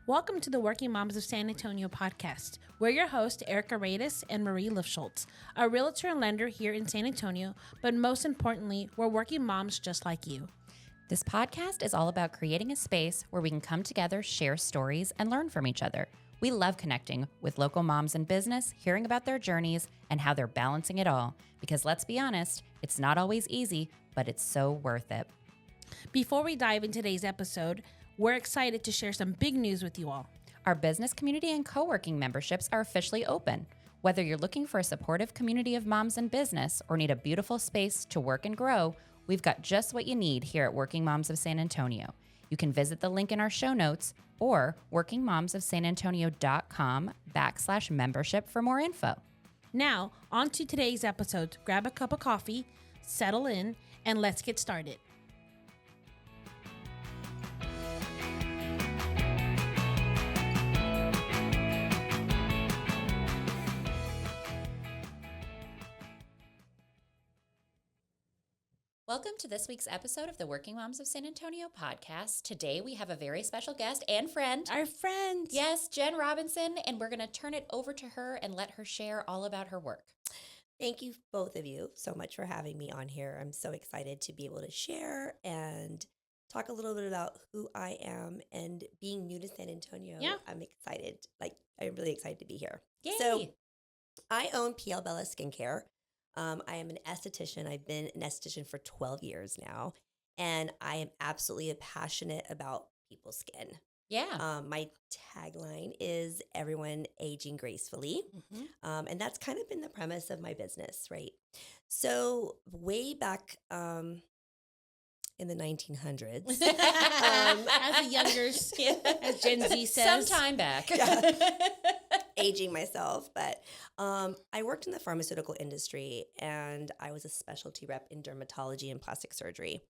Welcome to the Working Moms of San Antonio podcast. We're your hosts, Erica Radis and Marie Lifschultz, a realtor and lender here in San Antonio, but most importantly, we're working moms just like you. This podcast is all about creating a space where we can come together, share stories, and learn from each other. We love connecting with local moms in business, hearing about their journeys, and how they're balancing it all. Because let's be honest, it's not always easy, but it's so worth it. Before we dive into today's episode, we're excited to share some big news with you all. Our business community and co-working memberships are officially open. Whether you're looking for a supportive community of moms in business or need a beautiful space to work and grow, we've got just what you need here at Working Moms of San Antonio. You can visit the link in our show notes or workingmomsofsanantonio.com/membership for more info. Now, on to today's episode. Grab a cup of coffee, settle in, and let's get started. Welcome to this week's episode of the Working Moms of San Antonio podcast. Today we have a very special guest and friend. Our friend. Yes, Jen Robinson, and we're going to turn it over to her and let her share all about her work. Thank you, both of you, so much for having me on here. I'm so excited to be able to share and talk a little bit about who I am and being new to San Antonio. Yeah. I'm excited. I'm really excited to be here. Yay! So I own Piel Skincare. I am an esthetician. I've been an esthetician for 12 years now, and I am absolutely passionate about people's skin. Yeah. My tagline is everyone aging gracefully. Mm-hmm. And that's kind of been the premise of my business, right? So way back in the 1900s. As a younger, as Gen Z says. Some time back. Yeah. Aging myself, but I worked in the pharmaceutical industry, and I was a specialty rep in dermatology and plastic surgery.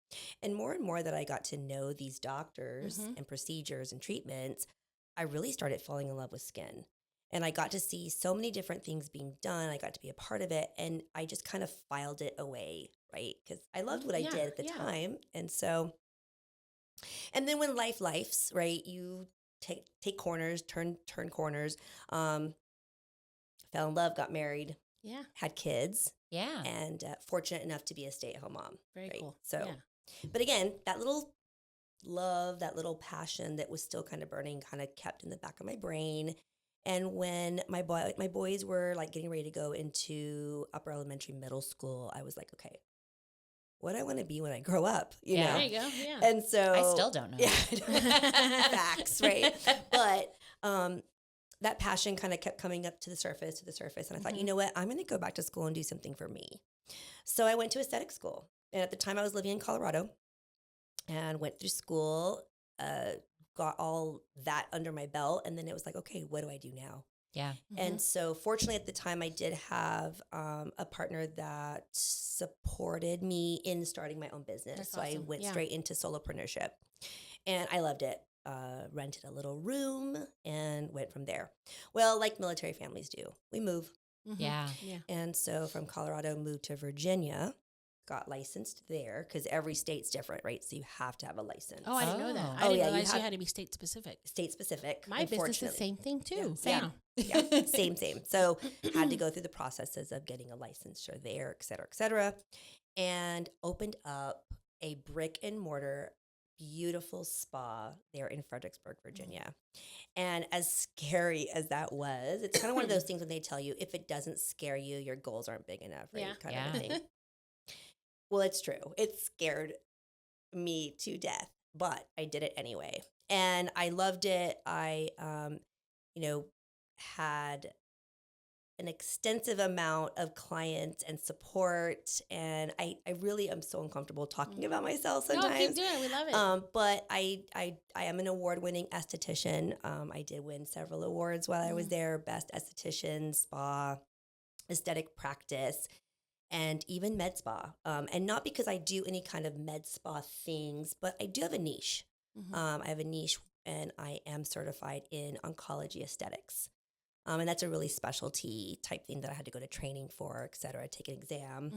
And more that I got to know these doctors and procedures and treatments, I really started falling in love with skin. And I got to see so many different things being done. I got to be a part of it, and I just kind of filed it away, right? Because I loved what I did at the time. And so, and then when life's, right, you take corners, turn corners, fell in love, got married, had kids, and fortunate enough to be a stay-at-home mom. Very right? cool. So, but again, that little love, that little passion that was still kind of burning, kind of kept in the back of my brain. And when my boys were like getting ready to go into upper elementary, middle school, I was like, okay, what do I want to be when I grow up? You know? There you go. Yeah. And so I still don't know. Yeah, facts, right? But that passion kind of kept coming up to the surface. And I thought, you know what? I'm going to go back to school and do something for me. So I went to aesthetic school. And at the time I was living in Colorado and went through school, got all that under my belt. And then it was like, okay, what do I do now? Yeah. And so fortunately at the time I did have a partner that supported me in starting my own business. That's so awesome. I went straight into solopreneurship, and I loved it. Rented a little room and went from there. Well, like military families do, we move. Yeah. And so from Colorado, moved to Virginia, got licensed there because every state's different, right? So you have to have a license. Oh, I didn't know that. Oh. I didn't yeah, realize you had to be state specific. State specific. My business is the same thing too. Yeah, same. Yeah, same. So had to go through the processes of getting a licensure there, et cetera, and opened up a brick-and-mortar beautiful spa there in Fredericksburg, Virginia. And as scary as that was, it's kind of one of those things when they tell you, if it doesn't scare you, your goals aren't big enough, right? Kind of a thing. Well, it's true. It scared me to death, but I did it anyway. And I loved it. I, had an extensive amount of clients and support. And I really am so uncomfortable talking about myself sometimes. No, keep doing it. We love it. But I am an award-winning esthetician. I did win several awards while I was there. Best esthetician, spa, aesthetic practice, and even med spa. And not because I do any kind of med spa things, but I do have a niche. I have a niche, and I am certified in Oncology Esthetics. And that's a really specialty type thing that I had to go to training for, et cetera, take an exam.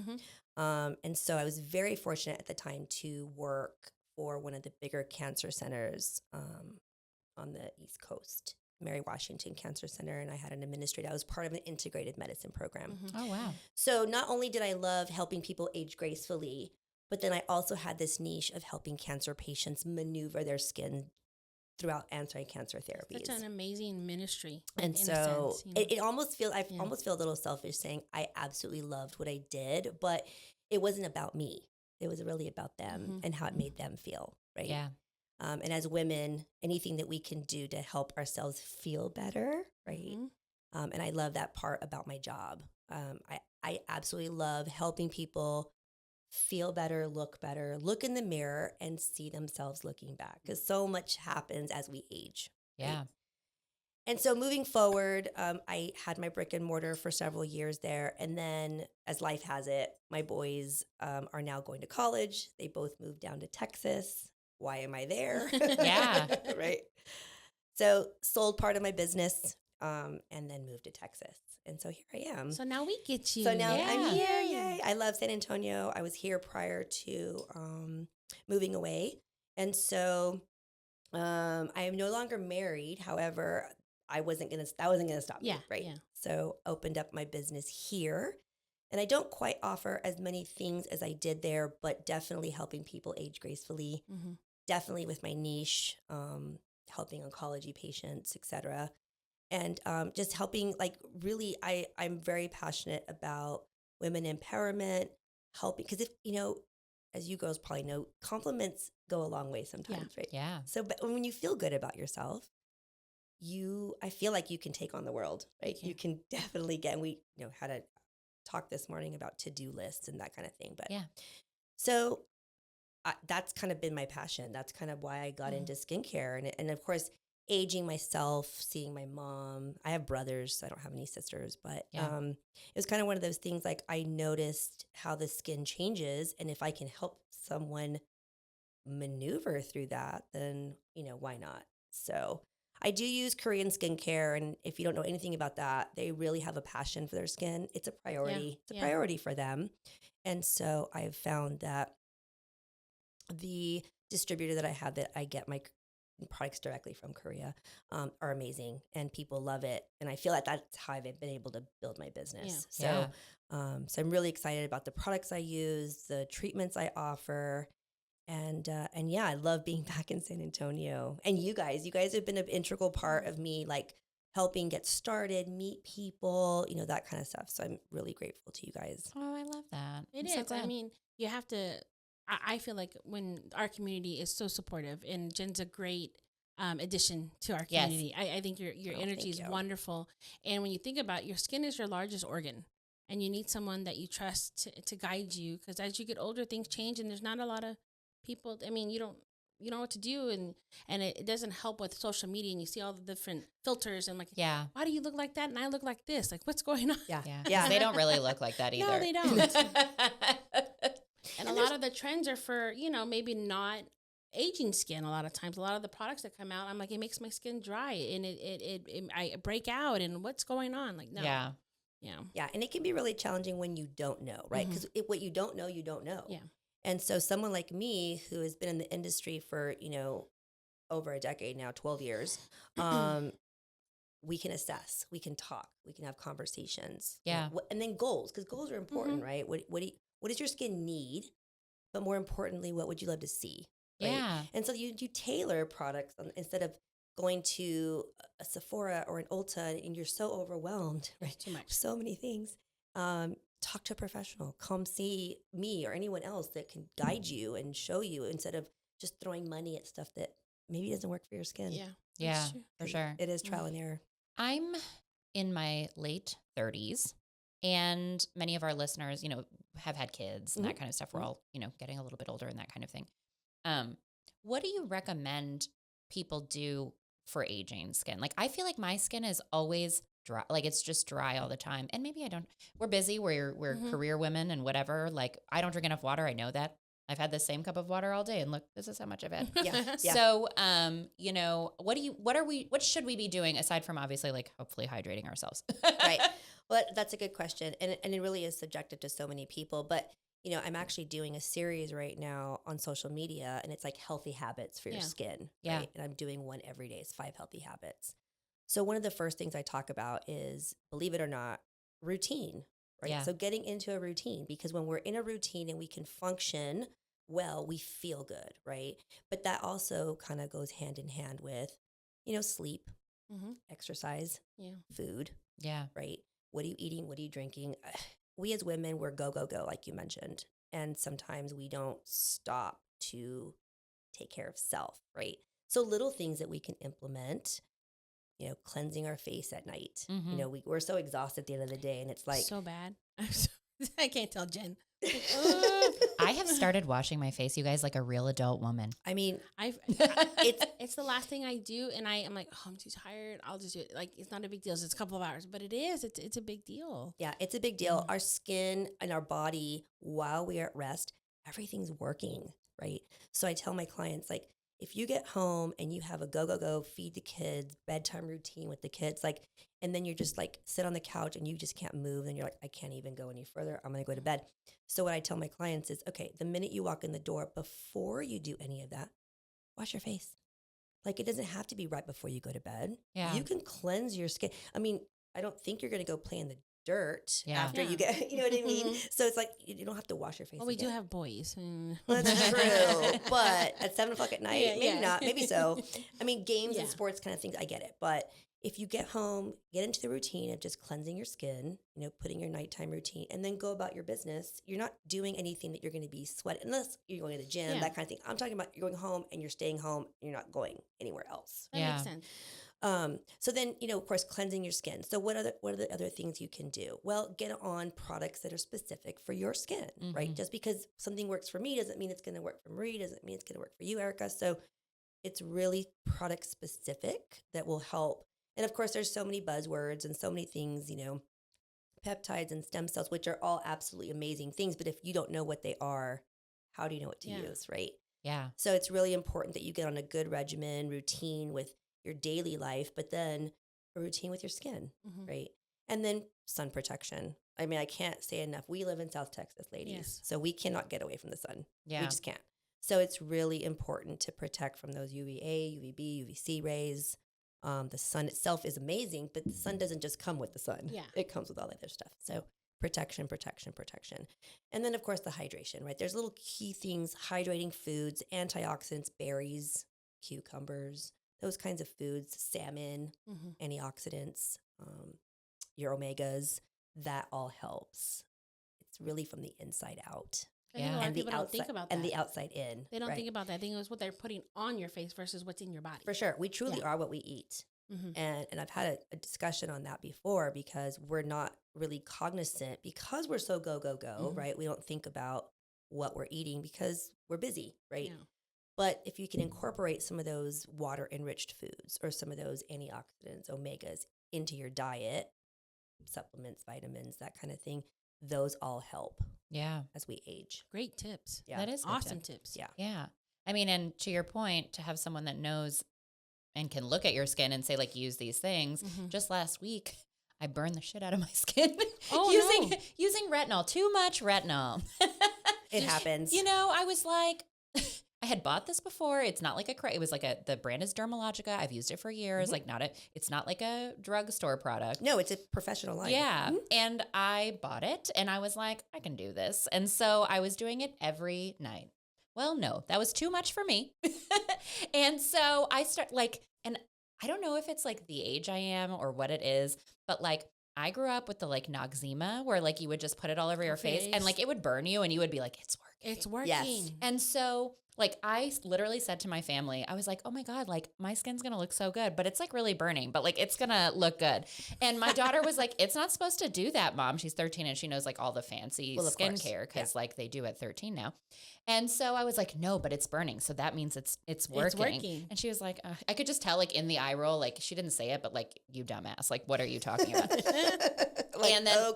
And so I was very fortunate at the time to work for one of the bigger cancer centers on the East Coast, Mary Washington Cancer Center, and I had an administrator. I was part of an integrated medicine program. Oh, wow. So not only did I love helping people age gracefully, but then I also had this niche of helping cancer patients maneuver their skin throughout anti-cancer therapies. Such an amazing ministry. And in so a sense, you know? it almost feel, I almost feel a little selfish saying I absolutely loved what I did, but it wasn't about me. It was really about them and how it made them feel, right? Yeah. And as women, anything that we can do to help ourselves feel better, right? And I love that part about my job. I absolutely love helping people feel better, look in the mirror and see themselves looking back, because so much happens as we age. Yeah. Right? And so moving forward, I had my brick and mortar for several years there. And then as life has it, my boys are now going to college. They both moved down to Texas. Why am I there? Yeah. Right. So sold part of my business and then moved to Texas. And so here I am. So now we get you. So now Yeah. I'm here. Yay. I love San Antonio. I was here prior to moving away. And so I am no longer married. However, that wasn't gonna stop me, right? Yeah. So opened up my business here. And I don't quite offer as many things as I did there, but definitely helping people age gracefully. Definitely with my niche, helping oncology patients, etc. And just helping, like, really, I'm very passionate about women empowerment, helping, because if, you know, as you girls probably know, compliments go a long way sometimes, right? Yeah. So, but when you feel good about yourself, I feel like you can take on the world, right? Okay. You can definitely get, and we, had a talk this morning about to-do lists and that kind of thing. But Yeah. So that's kind of been my passion. That's kind of why I got into skincare. And of course, aging myself, seeing my mom. I have brothers, so I don't have any sisters, but it was kind of one of those things, like I noticed how the skin changes. And if I can help someone maneuver through that, then, why not? So I do use Korean skincare. And if you don't know anything about that, they really have a passion for their skin. It's a priority. It's a priority for them. And so I've found that the distributor that I have, that I get my products directly from Korea, are amazing, and people love it. And I feel like that's how I've been able to build my business. So I'm really excited about the products I use, the treatments I offer. And yeah, I love being back in San Antonio. And you guys have been an integral part of me, like helping get started, meet people, that kind of stuff. So I'm really grateful to you guys. Oh, I love that. It I'm is. so glad. I mean, you have to. I feel like when our community is so supportive, and Jen's a great addition to our community. I think your energy is wonderful. And when you think about it, your skin is your largest organ, and you need someone that you trust to guide you. Because as you get older, things change, and there's not a lot of people. I mean, you don't know what to do, and it doesn't help with social media, and you see all the different filters, and like, why do you look like that and I look like this? Like, what's going on? Yeah. They don't really look like that either. No, they don't. And a lot of the trends are for, maybe not aging skin. A lot of times, a lot of the products that come out, I'm like, it makes my skin dry, and I break out, and what's going on? Like, no. Yeah. Yeah. And it can be really challenging when you don't know, right? Because what you don't know, you don't know. Yeah. And so someone like me, who has been in the industry for, over a decade now, 12 years, we can assess, we can talk, we can have conversations. Yeah. And then goals, because goals are important, right? What does your skin need? But more importantly, what would you love to see? Right? Yeah. And so you tailor products instead of going to a Sephora or an Ulta and you're so overwhelmed, right? Too much. So many things. Talk to a professional. Come see me or anyone else that can guide you and show you, instead of just throwing money at stuff that maybe doesn't work for your skin. Yeah. Yeah, for sure. It is trial and error. I'm in my late 30s, and many of our listeners, have had kids and that kind of stuff. We're all, getting a little bit older and that kind of thing. What do you recommend people do for aging skin? Like, I feel like my skin is always dry, like it's just dry all the time. And maybe we're busy, we're career women and whatever. Like, I don't drink enough water. I know that. I've had the same cup of water all day, and look, this is how much I've had. Yeah. So, what should we be doing aside from obviously, like, hopefully hydrating ourselves? Right. Well, that's a good question. And it really is subjective to so many people. But I'm actually doing a series right now on social media, and it's like healthy habits for your skin. Yeah. Right? And I'm doing one every day. It's 5 healthy habits. So one of the first things I talk about is, believe it or not, routine, right? Yeah. So getting into a routine, because when we're in a routine and we can function well, we feel good, right? But that also kind of goes hand in hand with, sleep, exercise, food, right? What are you eating? What are you drinking? We as women, we're go, go, go, like you mentioned. And sometimes we don't stop to take care of self, right? So little things that we can implement, cleansing our face at night. We're so exhausted at the end of the day, and it's like so bad. I can't tell Jen. I have started washing my face, you guys, like a real adult woman. I mean, it's the last thing I do, and I'm like, oh, I'm too tired. I'll just do it. Like, it's not a big deal. It's a couple of hours, but it is. It's a big deal. Yeah, it's a big deal. Our skin and our body, while we are at rest, everything's working, right? So I tell my clients, like, if you get home and you have a go, go, go, feed the kids, bedtime routine with the kids, like, and then you're just like sit on the couch and you just can't move, and you're like, I can't even go any further. I'm going to go to bed. So what I tell my clients is, okay, the minute you walk in the door, before you do any of that, wash your face. Like, it doesn't have to be right before you go to bed. Yeah. You can cleanse your skin. I mean, I don't think you're going to go play in the dirt after you get, you know what I mean? So it's like, you don't have to wash your face. Well, we do have boys. Well, that's true. But at 7 o'clock at night, maybe not, maybe so. I mean, games and sports kind of things, I get it. But if you get home, get into the routine of just cleansing your skin, putting your nighttime routine, and then go about your business, you're not doing anything that you're going to be sweating, unless you're going to the gym, that kind of thing. I'm talking about you're going home and you're staying home, and you're not going anywhere else. That makes sense. So then, of course, cleansing your skin. So what are the other things you can do? Well, get on products that are specific for your skin, right? Just because something works for me doesn't mean it's going to work for Marie, doesn't mean it's going to work for you, Erica. So it's really product specific that will help. And of course, there's so many buzzwords and so many things, peptides and stem cells, which are all absolutely amazing things. But if you don't know what they are, how do you know what to use, right? Yeah. So it's really important that you get on a good regimen, routine with your daily life, but then a routine with your skin, right? And then sun protection. I mean, I can't say enough. We live in South Texas, ladies, so we cannot get away from the sun. Yeah. We just can't. So it's really important to protect from those UVA, UVB, UVC rays. The sun itself is amazing, but the sun doesn't just come with the sun. Yeah. It comes with all the other stuff. So protection, protection, protection. And then, of course, the hydration, right? There's little key things, hydrating foods, antioxidants, berries, cucumbers, those kinds of foods, salmon, antioxidants, your omegas, that all helps. It's really from the inside out. Yeah. And people don't think about that. And the outside in. They don't think about that. I think it's what they're putting on your face versus what's in your body. For sure. We truly are what we eat. And I've had a discussion on that before, because we're not really cognizant, because we're so go, go, go, right? We don't think about what we're eating because we're busy, right? Yeah. But if you can incorporate some of those water-enriched foods or some of those antioxidants, omegas into your diet, supplements, vitamins, that kind of thing, those all help. Yeah. As we age. Great tips. Yeah. That is awesome tips. Yeah. Yeah. I mean, and to your point, to have someone that knows and can look at your skin and say, like, use these things. Just last week, I burned the shit out of my skin using retinol. Too much retinol. It happens. I was like, I had bought this before. It's not like it was like the brand is Dermatology. I've used it for years. It's not like a drugstore product. No, it's a professional line. Yeah. And I bought it and I was like, I can do this. And so I was doing it every night. Well, no, that was too much for me. And so I and I don't know if it's like the age I am or what it is, but like I grew up with the like Eczema where like you would just put it all over your face and like it would burn you and you would be like, it's working. It's working. Yes. And so like I literally said to my family, I was like, oh my God, like my skin's going to look so good, but it's like really burning, but like it's going to look good. And my daughter was like, it's not supposed to do that, Mom. She's 13 and she knows like all the fancy skincare because like they do at 13 now. And so I was like, no, but it's burning. So that means it's working. It's working. And she was like, I could just tell like in the eye roll, like she didn't say it, but like, you dumbass, like, what are you talking about? Like, and then,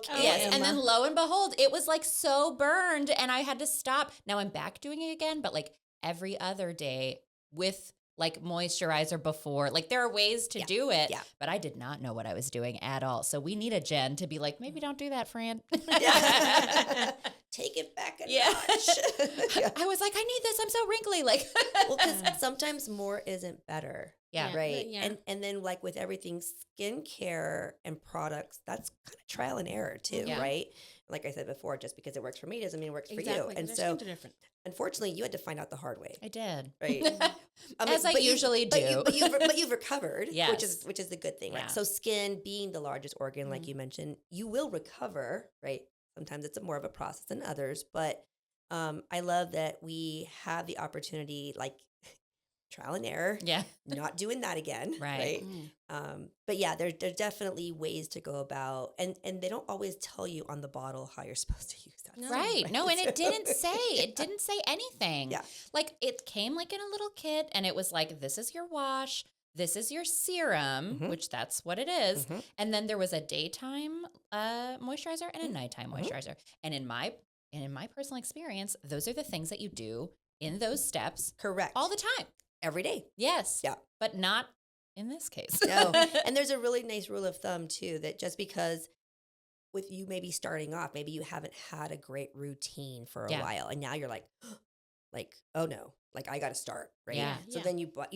and then lo and behold, it was like so burned and I had to stop. Now I'm back doing it again, but like every other day with like moisturizer before, like there are ways to do it, but I did not know what I was doing at all. So we need a Jen to be like, maybe don't do that, Fran. Take it back and Yeah. notch. Yeah. I was like, I need this. I'm so wrinkly. Like, Well, because sometimes more isn't better. Yeah. Right. Yeah. And then like with everything skincare and products, that's kind of trial and error too, Yeah. right? Like I said before, just because it works for me doesn't mean it works for you. Exactly. And Their so skins are different. unfortunately you had to find out the hard way. I did. Right. As I usually do. But you've recovered, Yes. which is the good thing. Yeah. Right? So skin being the largest organ, like you mentioned, you will recover, right? Sometimes it's more of a process than others, but I love that we have the opportunity, like trial and error, Yeah. not doing that again, Right. right? But yeah, there's definitely ways to go about, and they don't always tell you on the bottle how you're supposed to use that. No. Right. No, and it didn't say. It didn't say anything. Yeah. Like it came like in a little kit and it was like, this is your wash. This is your serum, which that's what it is. And then there was a daytime moisturizer and a nighttime moisturizer. And in my personal experience, those are the things that you do in those steps Correct. all the time. Every day. Yes. Yeah. But not in this case. No. And there's a really nice rule of thumb too, that just because with you maybe starting off, maybe you haven't had a great routine for a while, and now you're like, oh no, like I got to start, right? Yeah. So then you bought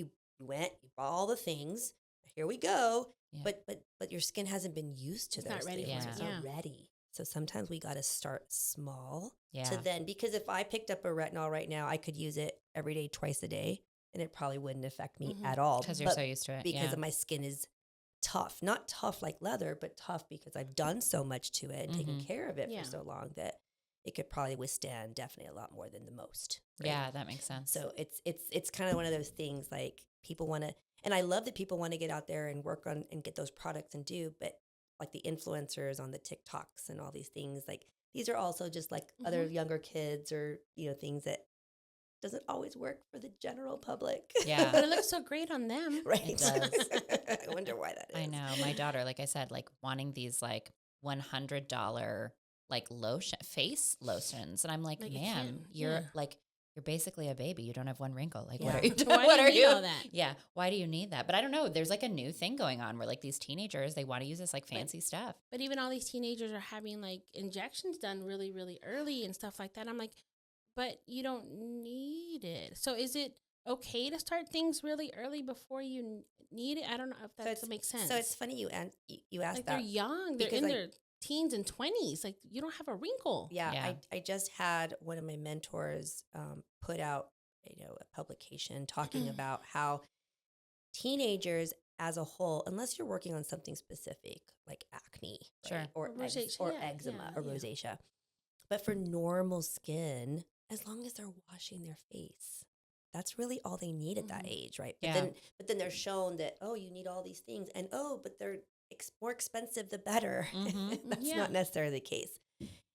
all the things. Here we go. Yeah. But your skin hasn't been used to It's those not ready things. for it. It's Yeah. not ready. So sometimes we got to start small Yeah. to then, because if I picked up a retinol right now, I could use it every day, twice a day, and it probably wouldn't affect me at all. Because you're so used to it. Because Yeah. of my skin is tough, not tough like leather, but tough because I've done so much to it and taken care of it Yeah. for so long that it could probably withstand definitely a lot more than the most. Right? Yeah, that makes sense. So it's kind of one of those things like people want to, and I love that people want to get out there and work on and get those products and do, but like the influencers on the TikToks and all these things, like these are also just like other younger kids or, things that doesn't always work for the general public. Yeah. But it looks so great on them. Right. It does. I wonder why that is. I know. My daughter, like I said, like wanting these like $100 like face lotions. And I'm like, Like a ma'am, kid. you're Yeah. like, you're basically a baby. You don't have one wrinkle. Like, what Yeah. are you doing? Why What do are you need all that? Yeah. Why do you need that? But I don't know. There's like a new thing going on where like these teenagers, they want to use this like fancy stuff. But even all these teenagers are having like injections done really, really early and stuff like that. I'm like, but you don't need it. So is it okay to start things really early before you need it? I don't know if that makes sense. So it's funny you asked like that. they're young. They're because, in like, their teens and 20s. Like you don't have a wrinkle. Yeah. I just had one of my mentors put out, a publication talking about how teenagers as a whole, unless you're working on something specific like acne, Sure. right? or Rosacea, eczema or yeah. rosacea, but for normal skin, as long as they're washing their face, that's really all they need at that age, right? But Yeah. but then they're shown that, you need all these things, and but they're more expensive the better. That's Yeah. not necessarily the case.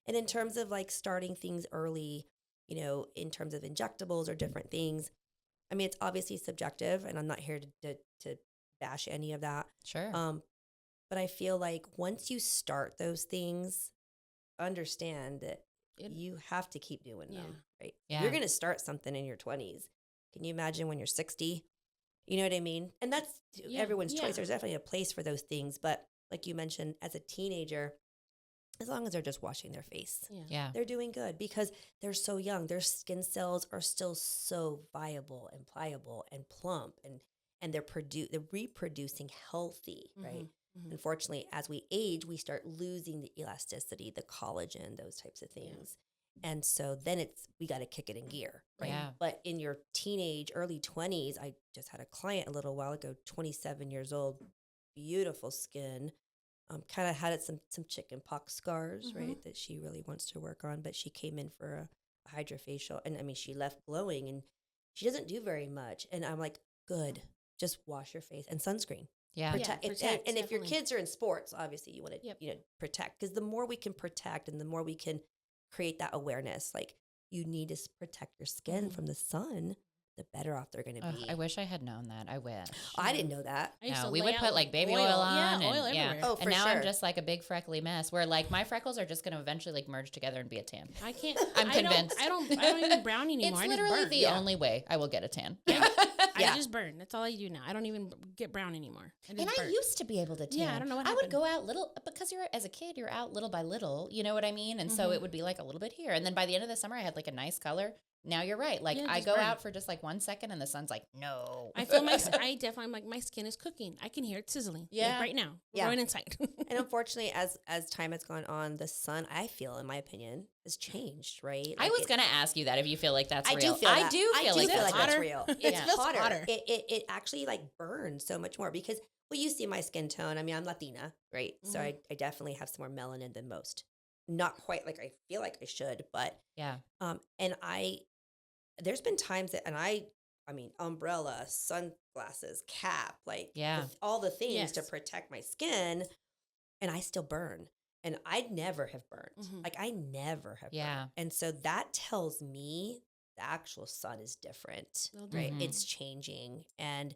And in terms of like starting things early, in terms of injectables or different things, I mean, it's obviously subjective, and I'm not here to bash any of that. Sure. But I feel like once you start those things, understand that you have to keep doing them, right? Yeah. You're going to start something in your 20s. Can you imagine when you're 60? You know what I mean? And that's everyone's choice. There's definitely a place for those things. But like you mentioned, as a teenager, as long as they're just washing their face, they're doing good because they're so young. Their skin cells are still so viable and pliable and plump, and they're reproducing healthy, right? Unfortunately, as we age, we start losing the elasticity, the collagen, those types of things. And so then we got to kick it in gear, right? Yeah. But in your teenage, early 20s, I just had a client a little while ago, 27 years old, beautiful skin, kind of had some chicken pox scars, right, that she really wants to work on. But she came in for a hydrofacial, and I mean, she left glowing, and she doesn't do very much. And I'm like, good, just wash your face and sunscreen. Yeah. Protect. And if your kids are in sports, obviously you want to protect, because the more we can protect and the more we can create that awareness, like you need to protect your skin from the sun, the better off they're going to be. I wish I had known that. I wish. I didn't know that. No, we would put like baby oil on. Yeah, oil everywhere. Oh, for and now sure. I'm just like a big freckly mess where like my freckles are just going to eventually like merge together and be a tan. I can't. I'm convinced. I don't even brown anymore. It's I just literally burn. the only way I will get a tan. Yeah. I just burn. That's all I do now. I don't even get brown anymore. I just burn. I used to be able to tan. Yeah, I don't know what I would happened. go out little because as a kid, you're out little by little. You know what I mean? And so it would be like a little bit here, and then by the end of the summer, I had like a nice color. Now you're right. Like Yeah, I just go burn. out for just like 1 second, and the sun's like, no. I feel I definitely, I'm like, my skin is cooking. I can hear it sizzling. Yeah. Like right now. We're Yeah. going inside. And unfortunately, as time has gone on, the sun, I feel, in my opinion, has changed, right? I was going to ask you that if you feel like that's I real. do feel that. I do feel like that's that's real. real. It It's feels hotter. hotter. It actually like burns so much more because, well, you see my skin tone. I mean, I'm Latina, right? So I definitely have some more melanin than most. Not quite like I feel like I should, but Yeah. and there's been times that, and I mean, umbrella, sunglasses, cap, like all the things to protect my skin, and I still burn. And I'd never have burned. Like I never have burned. And so that tells me the actual sun is different, right? It's changing. And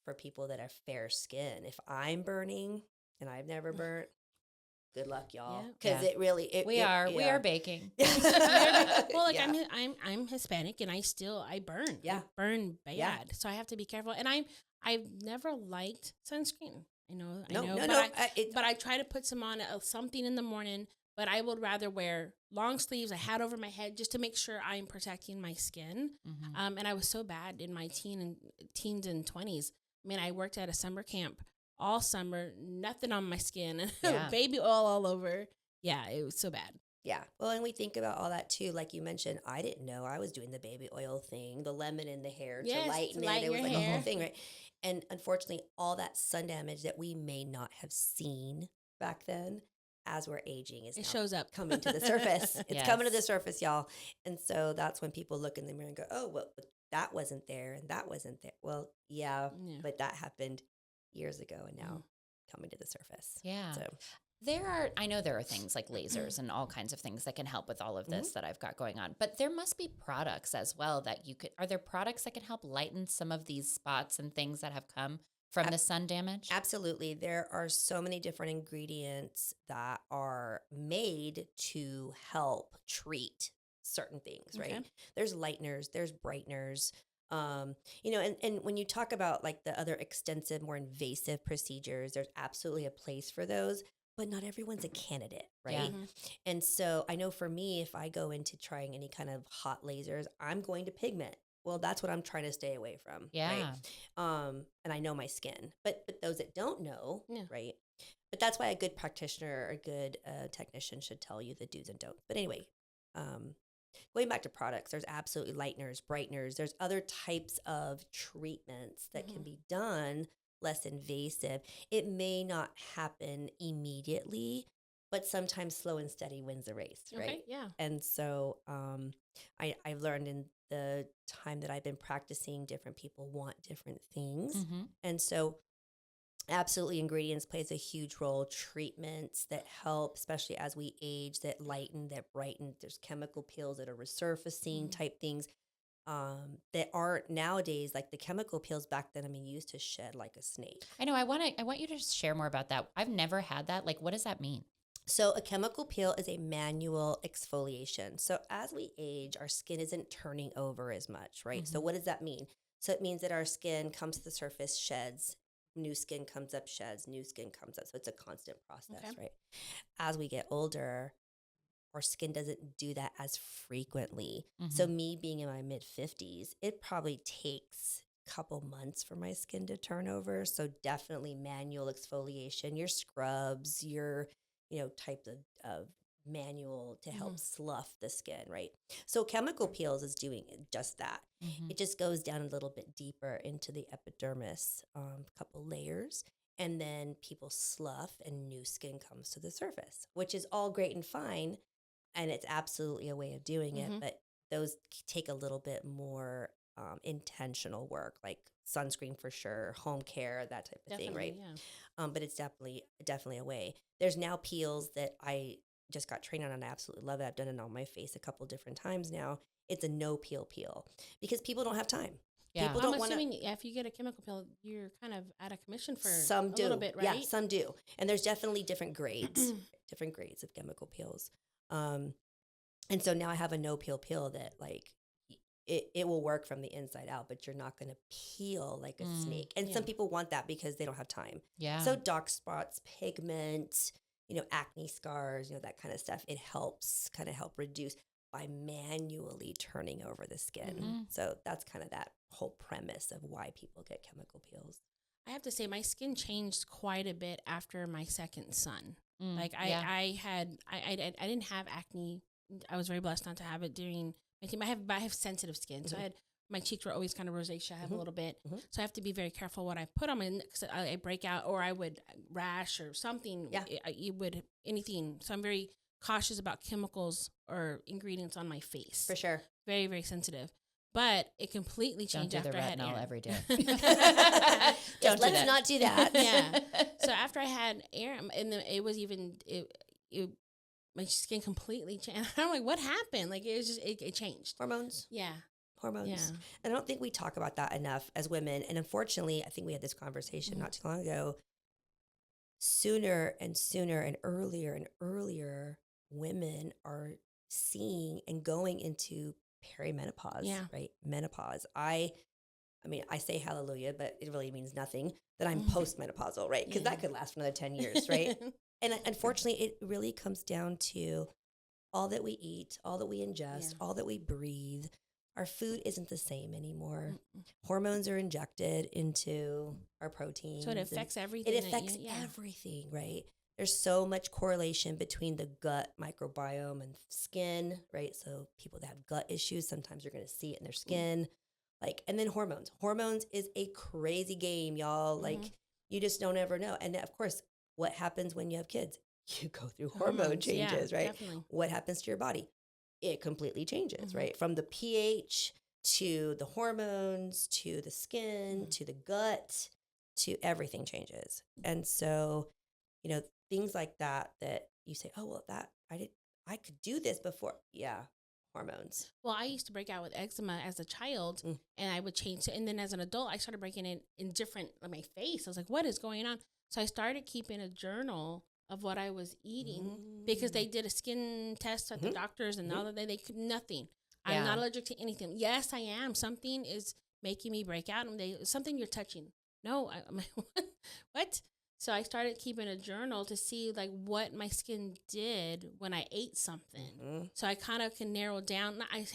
for people that have fair skin, if I'm burning and I've never burnt, good luck, y'all. Because it really, we are baking. Well, like I'm Hispanic and I burn. Yeah. I burn bad. Yeah. So I have to be careful. And I've never liked sunscreen. I know. But I try to put some on something in the morning. But I would rather wear long sleeves, a hat over my head, just to make sure I'm protecting my skin. And I was so bad in my teens and 20s. I mean, I worked at a summer camp all summer, nothing on my skin, baby oil all over. Yeah, it was so bad. Yeah. Well, and we think about all that too. Like you mentioned, I didn't know I was doing the baby oil thing, the lemon in the hair to lighten it. It was like a whole thing, right? And unfortunately, all that sun damage that we may not have seen back then, as we're aging, is shows up, coming to the surface. It's coming to the surface, y'all. And so that's when people look in the mirror and go, "Oh, well, that wasn't there, and that wasn't there." Well, but that happened years ago, and now coming to the surface. Yeah. So I know there are things like lasers and all kinds of things that can help with all of this that I've got going on, but there must be products as well that are there products that can help lighten some of these spots and things that have come from the sun damage? Absolutely. There are so many different ingredients that are made to help treat certain things, right? There's lighteners, there's brighteners, and when you talk about like the other extensive, more invasive procedures, there's absolutely a place for those, but not everyone's a candidate, right? Yeah. And so I know for me, if I go into trying any kind of hot lasers, I'm going to pigment. Well, that's what I'm trying to stay away from. Yeah. Right? And I know my skin, but those that don't know, right? But that's why a good practitioner or a good technician should tell you the do's and don'ts. But anyway, going back to products, there's absolutely lighteners, brighteners. There's other types of treatments that can be done less invasive. It may not happen immediately, but sometimes slow and steady wins the race, right? Okay, yeah. And so I've learned in the time that I've been practicing, different people want different things. And so absolutely ingredients plays a huge role. Treatments that help, especially as we age, that lighten, that brighten. There's chemical peels that are resurfacing type things that aren't nowadays like the chemical peels back then. I mean, used to shed like a snake. I know. I want you to share more about that. I've never had that. Like, what does that mean? So a chemical peel is a manual exfoliation. So as we age, our skin isn't turning over as much, right? So what does that mean? So it means that our skin comes to the surface, sheds, new skin comes up, sheds, new skin comes up. So it's a constant process, right? As we get older, our skin doesn't do that as frequently. So me being in my mid-50s, it probably takes a couple months for my skin to turn over. So definitely manual exfoliation, your scrubs, your type of manual to help slough the skin, right? So chemical peels is doing just that. It just goes down a little bit deeper into the epidermis, a couple layers, and then people slough and new skin comes to the surface, which is all great and fine. And it's absolutely a way of doing it, but those take a little bit more intentional work, like sunscreen for sure, home care, that type of thing, right? Yeah. But it's definitely a way. There's now peels that I just got trained on, and I absolutely love it. I've done it on my face a couple different times now. It's a no peel because people don't have time. Yeah. People I'm don't want to. assuming if you get a chemical peel, you're kind of out of commission for Some a do. little bit, right? Yeah, some do. And there's definitely different grades, different grades of chemical peels. And so now I have a no peel that like it will work from the inside out, but you're not going to peel like a snake. And some people want that because they don't have time. Yeah. So dark spots, pigment, acne scars, that kind of stuff. It helps kind of help reduce by manually turning over the skin. Mm-hmm. So that's kind of that whole premise of why people get chemical peels. I have to say my skin changed quite a bit after my second son. Like I didn't have acne. I was very blessed not to have it during my team. I have sensitive skin. So my cheeks were always kind of rosacea. I have a little bit. So I have to be very careful what I put on my, because I break out or I would rash or something. Yeah. Anything. So I'm very cautious about chemicals or ingredients on my face. For sure. Very, very sensitive. But it completely changed after I had Retinol Aaron. every day. Let's not do that. Yeah. So after I had Aaron, and then it was even my skin completely changed. I'm like, what happened? Like it was just it changed. Hormones. Yeah. Hormones. Yeah. And I don't think we talk about that enough as women. And unfortunately, I think we had this conversation not too long ago. Sooner and earlier, women are seeing and going into perimenopause, right? Menopause. I mean, I say hallelujah, but it really means nothing that I'm postmenopausal, right? Because that could last for another 10 years, right? And unfortunately, it really comes down to all that we eat, all that we ingest, all that we breathe. Our food isn't the same anymore. Hormones are injected into our proteins. So it affects everything. It affects everything, right? There's so much correlation between the gut microbiome and skin, right? So people that have gut issues, sometimes you're going to see it in their skin. And then hormones. Hormones is a crazy game, y'all. You just don't ever know. And of course, what happens when you have kids? You go through hormone changes, right? Definitely. What happens to your body? It completely changes, right? From the pH to the hormones to the skin to the gut to everything changes. And so, things like that you say, oh, well, I could do this before. Yeah. Hormones. Well, I used to break out with eczema as a child and I would change it. And then as an adult, I started breaking it in different, like my face. I was like, what is going on? So I started keeping a journal of what I was eating because they did a skin test at the doctors and all of that. They could nothing. Yeah. I'm not allergic to anything. Yes, I am. Something is making me break out. And something you're touching. No, I'm like, what? So I started keeping a journal to see what my skin did when I ate something. So I kind of can narrow down. I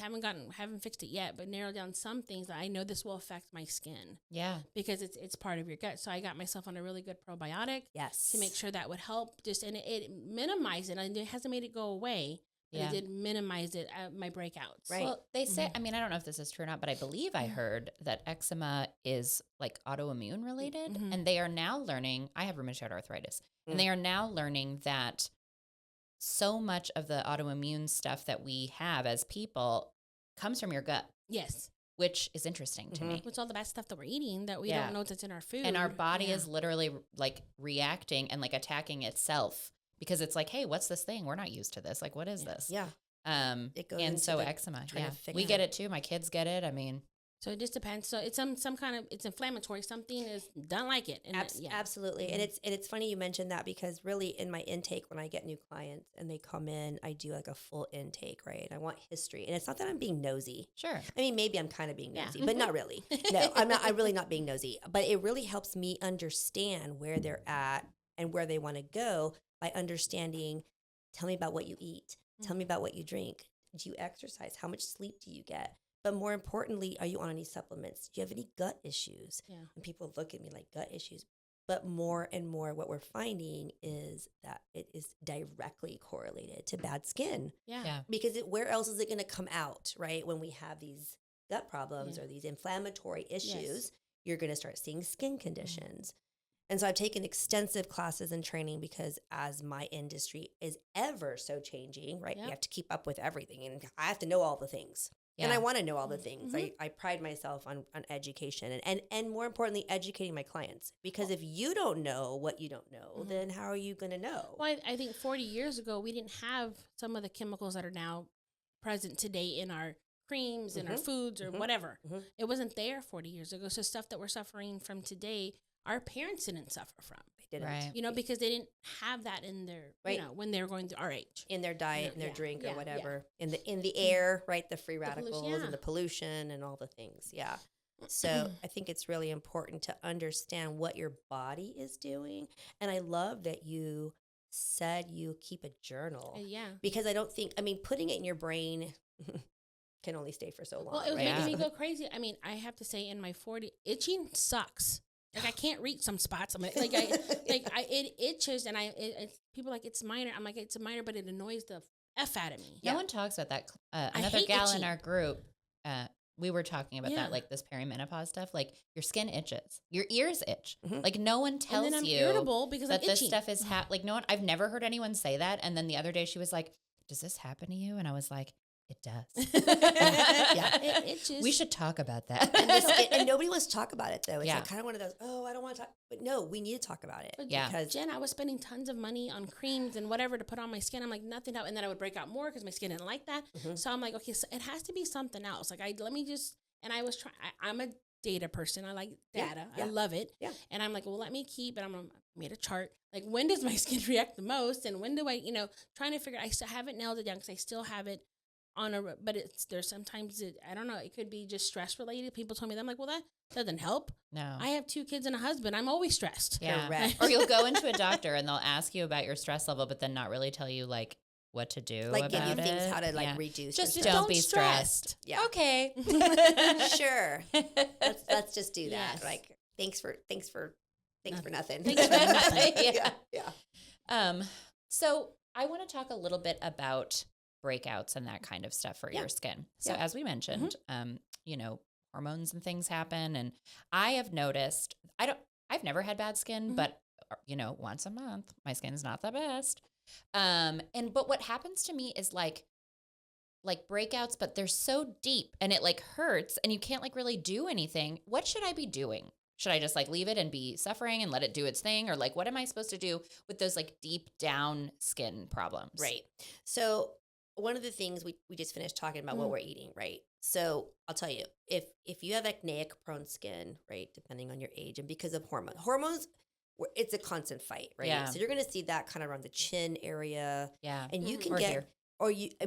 haven't fixed it yet, but narrow down some things that I know this will affect my skin. Yeah, because it's part of your gut. So I got myself on a really good probiotic. Yes, to make sure that would help. And it minimized it. And it hasn't made it go away. Yeah. It did minimize it at my breakouts. Right. Well, they say, I mean, I don't know if this is true or not, but I believe I heard that eczema is autoimmune related. And they are now learning, I have rheumatoid arthritis, and they are now learning that so much of the autoimmune stuff that we have as people comes from your gut. Yes. Which is interesting to me. It's all the bad stuff that we're eating that we don't know that's in our food. And our body is literally reacting and attacking itself. Because it's hey, what's this thing? We're not used to this. What is this? Yeah. It goes and so eczema. Yeah. We get it too. My kids get it. I mean. So it just depends. So it's some kind of, it's inflammatory. Something is don't like it. And absolutely. And it's funny you mentioned that because really in my intake, when I get new clients and they come in, I do a full intake, right? I want history. And it's not that I'm being nosy. Sure. I mean, maybe I'm kind of being nosy, but not really. No, I'm not. I'm really not being nosy. But it really helps me understand where they're at and where they want to go. By understanding, tell me about what you eat. Tell me about what you drink. Do you exercise? How much sleep do you get? But more importantly, are you on any supplements? Do you have any gut issues? Yeah. And people look at me like gut issues. But more and more what we're finding is that it is directly correlated to bad skin. Yeah. Because where else is it going to come out, right? When we have these gut problems or these inflammatory issues, you're going to start seeing skin conditions. And so I've taken extensive classes and training because as my industry is ever so changing, right? You have to keep up with everything and I have to know all the things. And I want to know all the things. I pride myself on education and more importantly, educating my clients. Because if you don't know what you don't know, then how are you going to know? Well, I think 40 years ago, we didn't have some of the chemicals that are now present today in our creams, in our foods, or whatever. It wasn't there 40 years ago. So stuff that we're suffering from today, our parents didn't suffer from. They didn't. Right. You know, because they didn't have that in their, you know, when they were going through our age. In their diet, in their drink or whatever. In the air, right? The free radicals and the pollution and all the things. Yeah. So I think it's really important to understand what your body is doing. And I love that you said you keep a journal. Because I don't think, putting it in your brain can only stay for so long. Well, it was right? making me go crazy. I have to say, in my 40, itching sucks. Like I can't reach some spots. It itches, and people are like it's minor. I'm like it's a minor, but it annoys the F out of me. No one talks about that. Another gal in our group, we were talking about that, like this perimenopause stuff. Like your skin itches, your ears itch. Like no one tells and then I'm you irritable because that I'm this itching. stuff is like no one. I've never heard anyone say that. And then the other day she was like, "Does this happen to you?" And I was like, "It does." It itches. We should talk about that. And nobody wants to talk about it though. It's like kind of one of those, I don't want to talk. But no, we need to talk about it. Because Jen, I was spending tons of money on creams and whatever to put on my skin. I'm like, nothing helped. And then I would break out more because my skin didn't like that. So I'm like, okay, so it has to be something else. Like I was trying, I'm a data person. I like data. I love it. Yeah. And I'm like, well, let me keep, and I made a chart. Like, when does my skin react the most? And when do I, trying to figure, I still haven't nailed it down because I still have it but there's sometimes I don't know, it could be just stress related. People told me that. I'm like, well, that doesn't help. No. I have 2 kids and a husband. I'm always stressed. Yeah. Correct. Or you'll go into a doctor and they'll ask you about your stress level, but then not really tell you like what to do like about give you it. things how to reduce. Just your don't be stressed. Yeah. Okay. Sure. Let's just do that. Yes. Like thanks for nothing. Thanks for nothing. Yeah. So I want to talk a little bit about breakouts and that kind of stuff for your skin. So as we mentioned, hormones and things happen, and I have noticed I've never had bad skin, but once a month my skin's not the best. But what happens to me is like breakouts, but they're so deep and it like hurts and you can't like really do anything. What should I be doing? Should I just like leave it and be suffering and let it do its thing? Or like, what am I supposed to do with those like deep down skin problems? Right. So one of the things we just finished talking about what we're eating, right? So I'll tell you, if you have acneic prone skin, right, depending on your age and because of hormones, it's a constant fight, right? Yeah. So you're going to see that kind of around the chin area. Yeah. And you can or get, here.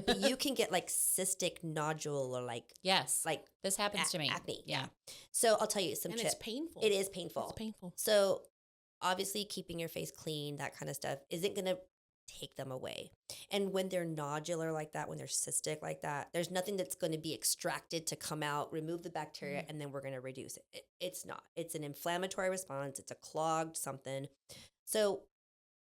but you can get like cystic nodule or like this happens to me. Acne. Yeah. So I'll tell you some tips. It's painful. It is painful. It's painful. So obviously keeping your face clean, that kind of stuff isn't going to take them away. And when they're nodular like that, when they're cystic like that, there's nothing that's going to be extracted to come out, remove the bacteria, and then we're going to reduce it. It's not. It's an inflammatory response. It's a clogged something. So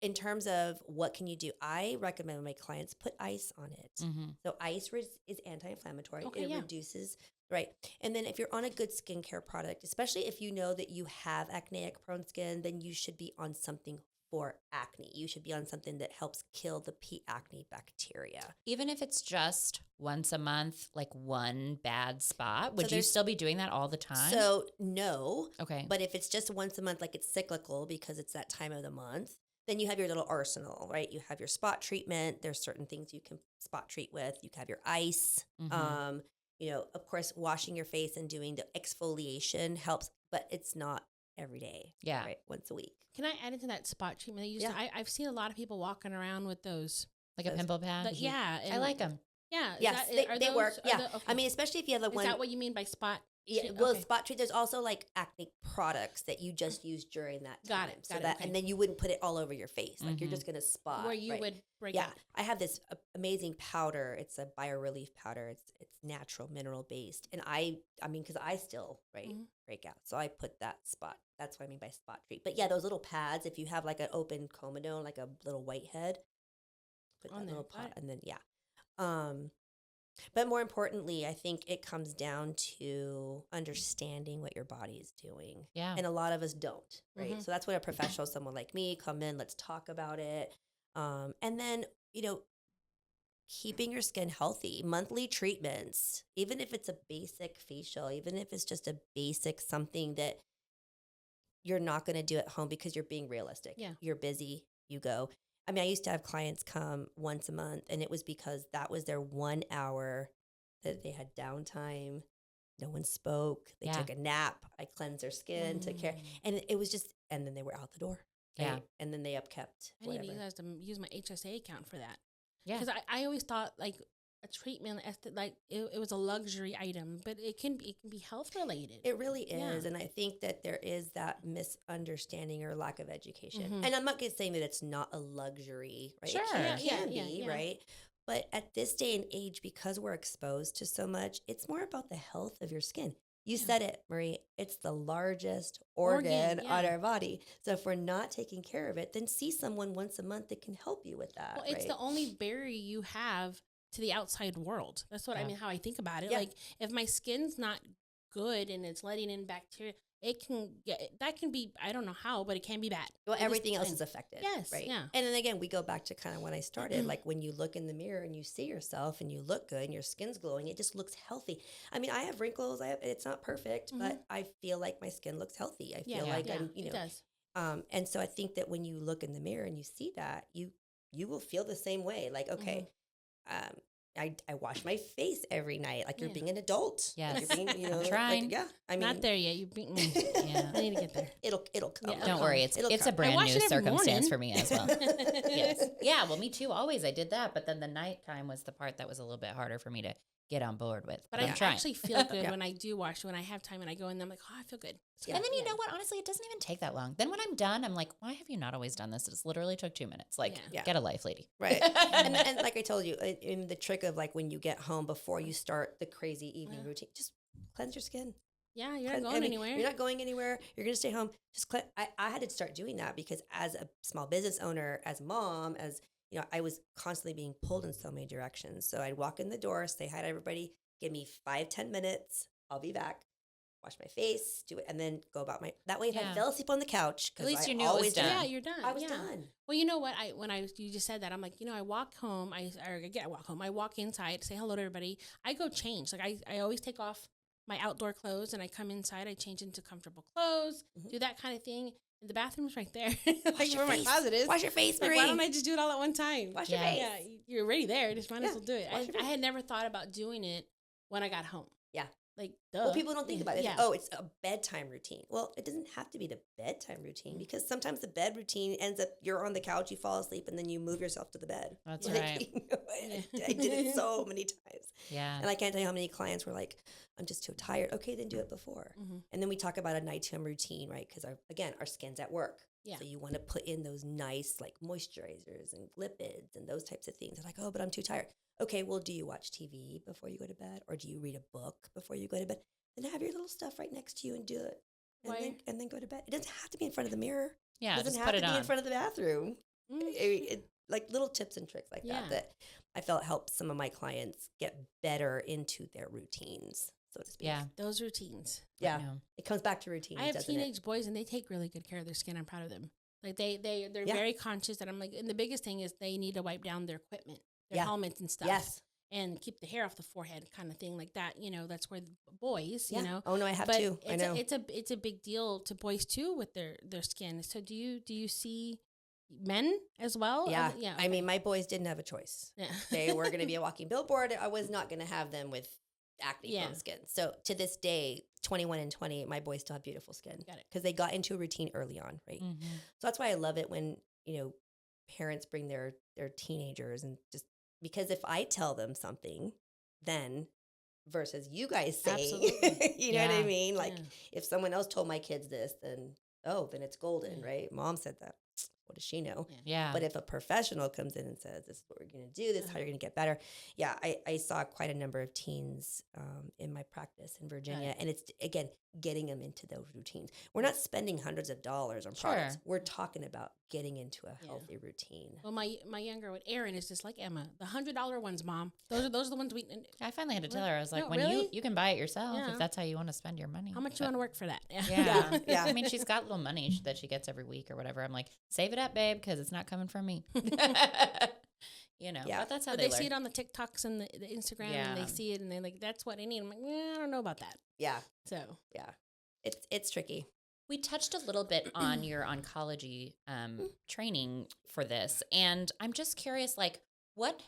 in terms of what can you do, I recommend my clients put ice on it. So ice is anti-inflammatory. It reduces, right? And then if you're on a good skincare product, especially if you know that you have acneic prone skin, then you should be on something for acne. You should be on something that helps kill the P. acne bacteria. Even if it's just once a month, like one bad spot, would you still be doing that all the time? So no. Okay. But if it's just once a month, like it's cyclical because it's that time of the month, then you have your little arsenal, right? You have your spot treatment. There's certain things you can spot treat with. You have your ice. Of course, washing your face and doing the exfoliation helps, but it's not every day. Yeah. Right? Once a week. Can I add into that spot treatment? I've seen a lot of people walking around with those. Like a pimple pad? And I like them. Yeah. Yes, they work. Yeah. Okay. Especially if you have the one. Is that what you mean by spot? Yeah, well, spot treat. There's also like acne products that you just use during that time. Got it. And then you wouldn't put it all over your face. Like you're just gonna spot where you would break out. I have this amazing powder. It's a biorelief powder. It's natural, mineral based, and because I still break out, so I put that spot. That's what I mean by spot treat. But yeah, those little pads. If you have like an open comedone, like a little whitehead, put that little pot, and then But more importantly, I think it comes down to understanding what your body is doing. Yeah. And a lot of us don't, right? So that's when a professional, someone like me, come in, let's talk about it. And then, keeping your skin healthy, monthly treatments, even if it's a basic facial, even if it's just a basic something that you're not going to do at home because you're being realistic. Yeah. You're busy, you go. I mean, I used to have clients come once a month, and it was because that was their 1 hour that they had downtime. No one spoke. They took a nap. I cleansed their skin, took care. And it was just, and then they were out the door. Right? Yeah. And then they upkept. I need you guys to use my HSA account for that. Yeah. Because I always thought like a treatment, like it was a luxury item, but it can be health related. It really is. And I think that there is that misunderstanding or lack of education. And I'm not saying that it's not a luxury, right? Sure. It can be, right? But at this day and age, because we're exposed to so much, it's more about the health of your skin. You said it, Marie. It's the largest organ on our body. So if we're not taking care of it, then see someone once a month that can help you with that. Well, it's the only barrier you have to the outside world. That's what I mean, how I think about it. Like if my skin's not good and it's letting in bacteria, that can be, I don't know how, but it can be bad. Well, everything else is affected. Yes. Right. Yeah. And then again, we go back to kind of when I started, like when you look in the mirror and you see yourself and you look good and your skin's glowing, it just looks healthy. I mean, I have wrinkles. It's not perfect, but I feel like my skin looks healthy. I feel like I'm, it does. And so I think that when you look in the mirror and you see that, you will feel the same way. Like, okay, I wash my face every night, like you're being an adult. Yes. Like you're being, I'm trying. Like, I mean, not there yet. I need to get there. It'll come. Yeah. Don't worry. It's a brand new circumstance for me as well. Yes. Yeah. Well, me too. Always. I did that. But then the nighttime was the part that was a little bit harder for me to get on board with. But I actually feel good when I do wash, when I have time and I go in, I'm like, oh, I feel good. And then you know what? Honestly, it doesn't even take that long. Then when I'm done, I'm like, why have you not always done this? It's literally took 2 minutes. Like, get a life, lady. Right. and like I told you, in the trick of like when you get home before you start the crazy evening routine, just cleanse your skin. Yeah, you're not going anywhere. You're not going anywhere. You're going to stay home. Just I had to start doing that because as a small business owner, as a mom, as you know, I was constantly being pulled in so many directions. So I'd walk in the door, say hi to everybody, give me 5-10 minutes. I'll be back. Wash my face, do it, and then go about my. That way, if I fell asleep on the couch, at least you knew it was done. Yeah, you're done. I was done. Well, you know what? You just said that, I'm like, I walk home. I walk home. I walk inside, say hello to everybody. I go change. Like I always take off my outdoor clothes and I come inside. I change into comfortable clothes. Do that kind of thing. And the bathroom's right there. Like where my closet is. Wash your face, Marie. Like, why don't I just do it all at one time? Wash your face. Yeah, you're already there. Just might as well do it. I had never thought about doing it when I got home. Yeah. Like, duh. Well, people don't think about it. Yeah. Oh, it's a bedtime routine. Well, it doesn't have to be the bedtime routine because sometimes the bed routine ends up, you're on the couch, you fall asleep, and then you move yourself to the bed. That's right. I did it so many times. Yeah. And I can't tell you how many clients were like, I'm just too tired. Okay, then do it before. And then we talk about a nighttime routine, right? Because our skin's at work. Yeah. So you want to put in those nice like moisturizers and lipids and those types of things. They're like, oh, but I'm too tired. Okay, well, do you watch TV before you go to bed? Or do you read a book before you go to bed? Then have your little stuff right next to you and do it. And then go to bed. It doesn't have to be in front of the mirror. Yeah, it doesn't just have put to it be on. in front of the bathroom. Like little tips and tricks like that I felt helped some of my clients get better into their routines, so to speak. Yeah. Those routines. Yeah. It comes back to routines. I have teenage boys and they take really good care of their skin. I'm proud of them. Like they're very conscious that I'm like, and the biggest thing is they need to wipe down their equipment, their helmets and stuff. Yes. And keep the hair off the forehead kind of thing like that. That's where the boys, Oh no, I have too. I know. It's a big deal to boys too with their skin. So do you see men as well? Yeah. Yeah. I mean, my boys didn't have a choice. Yeah. They were going to be a walking billboard. I was not going to have them with acne prone skin. So to this day, 21 and 20, my boys still have beautiful skin. Got it. Because they got into a routine early on, right? So that's why I love it when, parents bring their teenagers and just, because if I tell them something, then versus you guys saying, you know what I mean? Like if someone else told my kids this, then it's golden, right? Mom said that. What does she know? Yeah. But if a professional comes in and says, this is what we're going to do, this is how you're going to get better. Yeah, I saw quite a number of teens in my practice in Virginia. And it's, again, getting them into those routines. We're not spending hundreds of dollars on products. We're talking about getting into a healthy routine. Well, my younger one, Erin, is just like Emma. The $100 ones, Mom. Those are the ones we... I finally had to tell her. I was like, you can buy it yourself if that's how you want to spend your money. How much you want to work for that? Yeah. I mean, she's got little money that she gets every week or whatever. I'm like, save it up, babe, because it's not coming from me. you know, Yeah. but that's how But they they see learn. it on the TikToks and the Instagram, and they see it, and they're like, "That's what I need." I'm like, I don't know about that. Yeah. So Yeah. It's tricky. We touched a little bit on your oncology training for this, and I'm just curious, like, what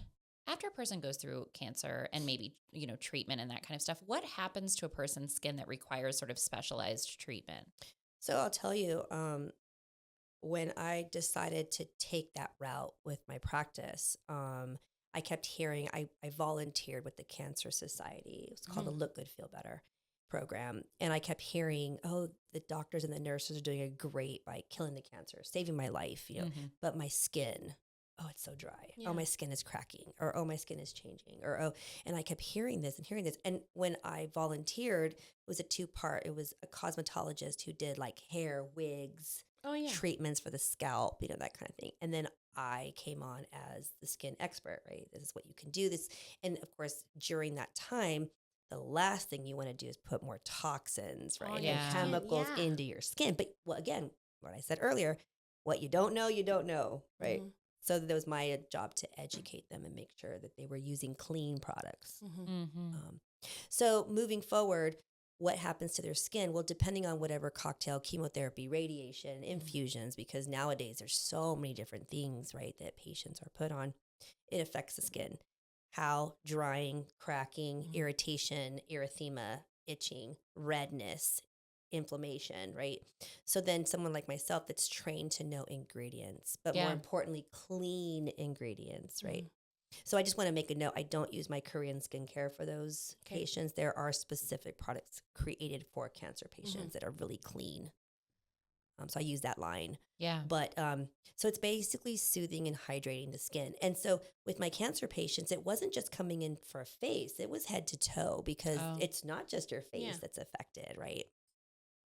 after a person goes through cancer and maybe, you know, treatment and that kind of stuff, what happens to a person's skin that requires sort of specialized treatment? So I'll tell you, when I decided to take that route with my practice, I kept hearing, I volunteered with the Cancer Society. It was called the Look Good, Feel Better program. And I kept hearing, oh, the doctors and the nurses are doing a great by killing the cancer, saving my life, you know, but my skin, oh, it's so dry. Yeah. Oh, my skin is cracking, or oh, my skin is changing, or oh, and I kept hearing this and hearing this. And when I volunteered, it was a 2-part. It was a cosmetologist who did like hair, wigs, treatments for the scalp, you know, that kind of thing. And then I came on as the skin expert, right? This is what you can do. This, and of course, during that time, the last thing you want to do is put more toxins, right, and chemicals into your skin. But well, again, what I said earlier, what you don't know, right? So that it was my job to educate them and make sure that they were using clean products. So moving forward, what happens to their skin? Well, depending on whatever cocktail, chemotherapy, radiation, infusions, because nowadays there's so many different things, right, that patients are put on, it affects the skin. How drying, cracking, irritation, erythema, itching, redness, inflammation, right? So then someone like myself that's trained to know ingredients, but more importantly, clean ingredients, right? So I just want to make a note. I don't use my Korean skincare for those patients. There are specific products created for cancer patients that are really clean. So I use that line. Yeah. But so it's basically soothing and hydrating the skin. And so with my cancer patients, it wasn't just coming in for a face. It was head to toe, because it's not just your face that's affected, right?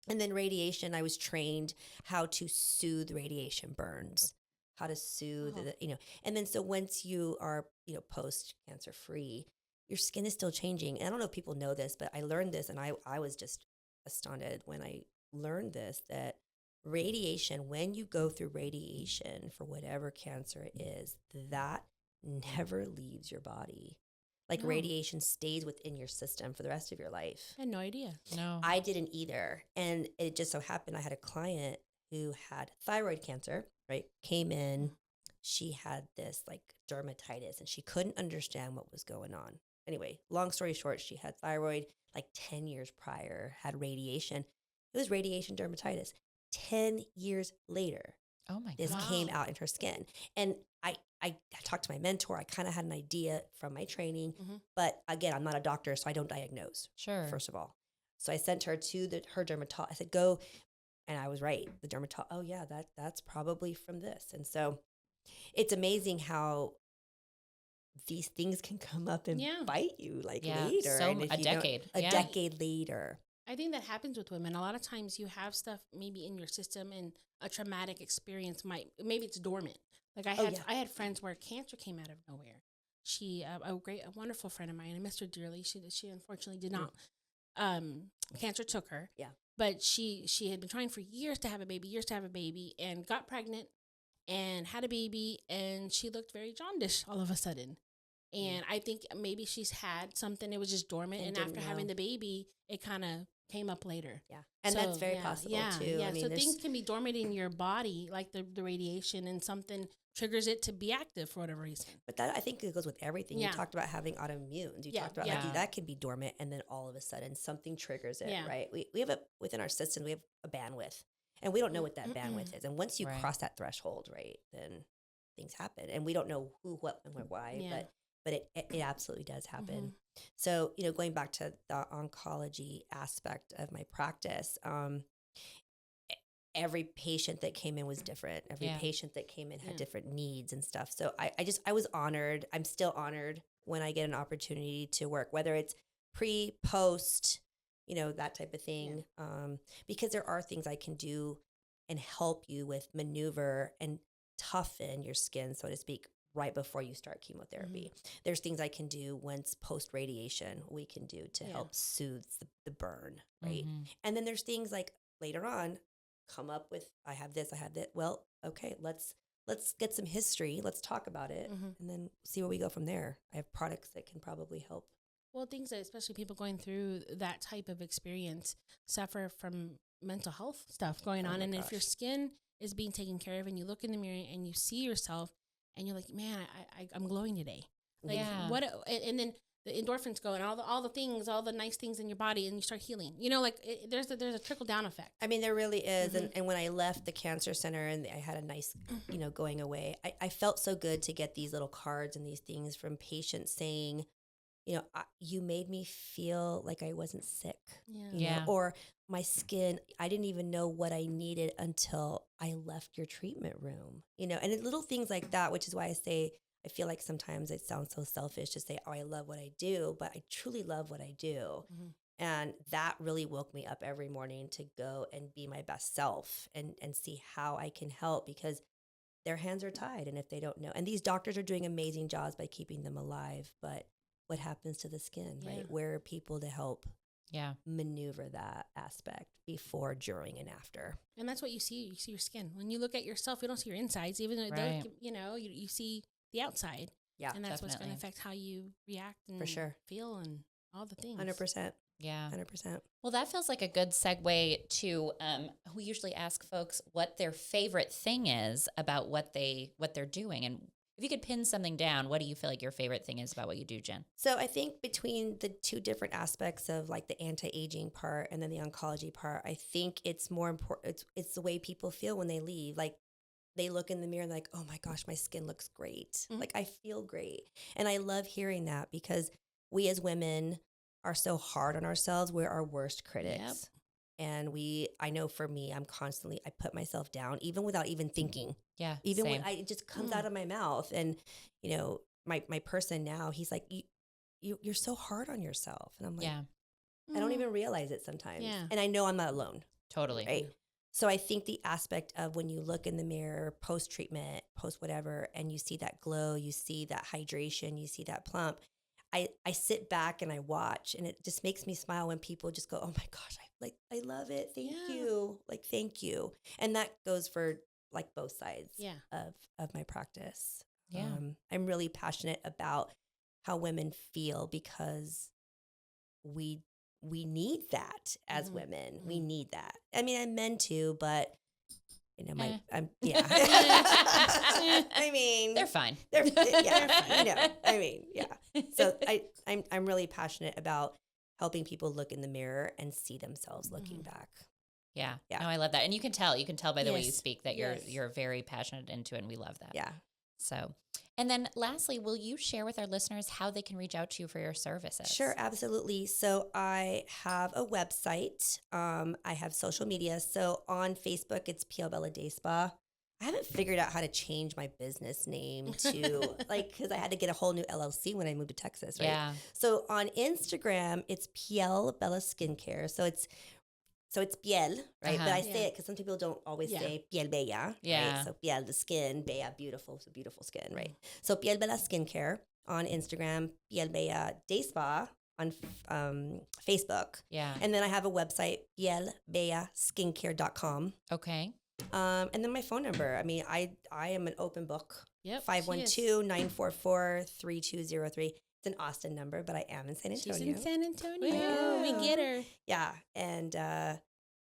And then radiation, I was trained how to soothe radiation burns, how to soothe, you know. And then so once you are, you know, post-cancer free, your skin is still changing. And I don't know if people know this, but I learned this, and I was just astounded when I learned this, that radiation, when you go through radiation for whatever cancer it is, that never leaves your body. Like radiation stays within your system for the rest of your life. I had no idea. No. I didn't either. And it just so happened I had a client who had thyroid cancer, right? Came in, she had this like dermatitis, and she couldn't understand what was going on. Anyway, long story short, she had thyroid like 10 years prior, had radiation. It was radiation dermatitis. 10 years later, oh my God, this came out in her skin. And I talked to my mentor. I kind of had an idea from my training, but again, I'm not a doctor, so I don't diagnose. Sure. First of all, so I sent her to her dermatologist. I said, "Go," and I was right. The dermatologist. Oh yeah, that's probably from this. And so, it's amazing how these things can come up and bite you like later. So and a decade. A decade later. I think that happens with women. A lot of times you have stuff maybe in your system, and a traumatic experience maybe it's dormant. Like I had friends where cancer came out of nowhere. She, a wonderful friend of mine, I missed her dearly. She unfortunately did not, cancer took her. Yeah. But she had been trying for years to have a baby, and got pregnant and had a baby, and she looked very jaundiced all of a sudden. And I think maybe she's had something, it was just dormant. And after having the baby, it kind of came up later. Yeah. And that's very possible too. Yeah. I mean, so things can be dormant in your body, like the radiation, and something triggers it to be active for whatever reason. But that, I think it goes with everything. You talked about having autoimmunes. You talked about like that can be dormant, and then all of a sudden something triggers it, right? We have within our system, we have a bandwidth, and we don't know what that bandwidth is. And once you cross that threshold, right, then things happen. And we don't know who, what, and why, but it absolutely does happen. So, you know, going back to the oncology aspect of my practice, every patient that came in was different. Every patient that came in had different needs and stuff. So I was honored. I'm still honored when I get an opportunity to work, whether it's pre, post, you know, that type of thing. Because there are things I can do and help you with maneuver and toughen your skin, so to speak, right before you start chemotherapy. There's things I can do once post-radiation we can do to help soothe the burn, right? And then there's things like later on come up with, I have this. Well, okay, let's let's get some history. Let's talk about it, and then see where we go from there. I have products that can probably help. Well, things that especially people going through that type of experience suffer from mental health stuff going on. And if your skin is being taken care of and you look in the mirror and you see yourself and you're like, man, I'm glowing today. Like what? And then the endorphins go and all the things, all the nice things in your body, and you start healing. You know, like there's a trickle down effect. I mean, there really is. And when I left the cancer center and I had a nice, going away, I felt so good to get these little cards and these things from patients saying, you made me feel like I wasn't sick, or my skin, I didn't even know what I needed until I left your treatment room, and little things like that, which is why I say, I feel like sometimes it sounds so selfish to say, oh, I love what I do, but I truly love what I do. And that really woke me up every morning to go and be my best self and see how I can help, because their hands are tied. And if they don't know, and these doctors are doing amazing jobs by keeping them alive, but what happens to the skin, right? Where are people to help maneuver that aspect before, during, and after? And that's what you see. You see your skin. When you look at yourself, you don't see your insides, even though, you see the outside. Yeah. And that's what's going to affect how you react and feel and all the things. 100%. Yeah. 100%. Well, that feels like a good segue to, we usually ask folks what their favorite thing is about what they're doing. And if you could pin something down, what do you feel like your favorite thing is about what you do, Jen? So I think between the two different aspects of like the anti-aging part and then the oncology part, I think it's more important. It's the way people feel when they leave. Like they look in the mirror and like, oh my gosh, my skin looks great. Like I feel great. And I love hearing that, because we as women are so hard on ourselves. We're our worst critics. Yep. And I know for me, I put myself down even without even thinking. Yeah. Even when it just comes out of my mouth. And, my person now, he's like, you're so hard on yourself. And I'm like, I don't even realize it sometimes. Yeah. And I know I'm not alone. Totally. Right. So I think the aspect of when you look in the mirror, post-treatment, post-whatever, and you see that glow, you see that hydration, you see that plump, I sit back and I watch, and it just makes me smile when people just go, oh my gosh, I love it. Thank you. Like, thank you. And that goes for like both sides of my practice. Yeah. I'm really passionate about how women feel, because we need that as women. We need that. I mean, and men too, but I mean, they're fine. They're fine. So I'm really passionate about helping people look in the mirror and see themselves looking back. Yeah. No, I love that. And you can tell by the way you speak that you're very passionate into it, and we love that. Yeah. So, and then lastly, will you share with our listeners how they can reach out to you for your services? Sure, absolutely. So I have a website. I have social media. So on Facebook, it's Piel Bella Day Spa. I haven't figured out how to change my business name to because I had to get a whole new LLC when I moved to Texas, right? Yeah. So on Instagram, it's Piel Bella Skincare. So it's piel, right? But I say it because some people don't always say piel bella, right? So piel, the skin, bella, beautiful, so beautiful skin, right? So Piel Bella Skincare on Instagram, Piel Bella Day Spa on Facebook. Yeah. And then I have a website, pielbellaskincare.com. Okay. And then my phone number. I mean, I am an open book. Yep. 512-944-3203. It's an Austin number, but I am in San Antonio. She's in San Antonio. Yeah. We get her. Yeah. And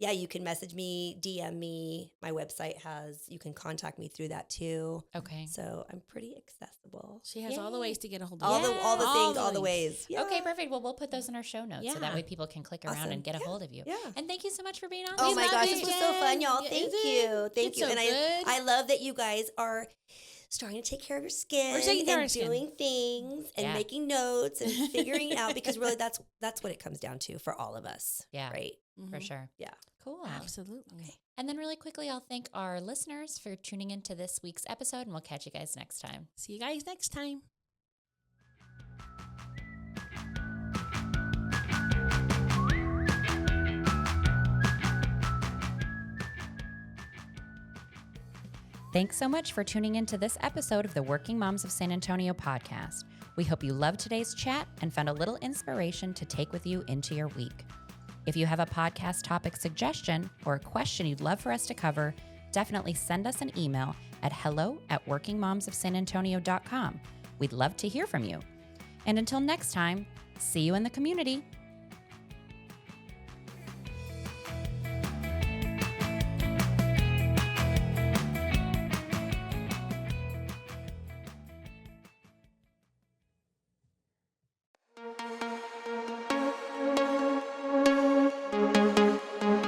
you can message me, DM me. My website you can contact me through that too. Okay. So I'm pretty accessible. She has all the ways to get a hold of all the ways. Yeah. Okay, perfect. Well, we'll put those in our show notes so that way people can click around and get a hold of you. Yeah. And thank you so much for being on. Oh my gosh, this was so fun, y'all. Thank you. Thank you. And I love that you guys are starting to take care of your skin and doing things and making notes and figuring out, because really that's what it comes down to for all of us. Yeah. Right. Mm-hmm. For sure. Yeah. Cool. Absolutely. Okay. And then really quickly, I'll thank our listeners for tuning into this week's episode, and we'll catch you guys next time. See you guys next time. Thanks so much for tuning into this episode of the Working Moms of San Antonio podcast. We hope you loved today's chat and found a little inspiration to take with you into your week. If you have a podcast topic suggestion or a question you'd love for us to cover, definitely send us an email at hello@workingmomsofsanantonio.com. We'd love to hear from you. And until next time, see you in the community.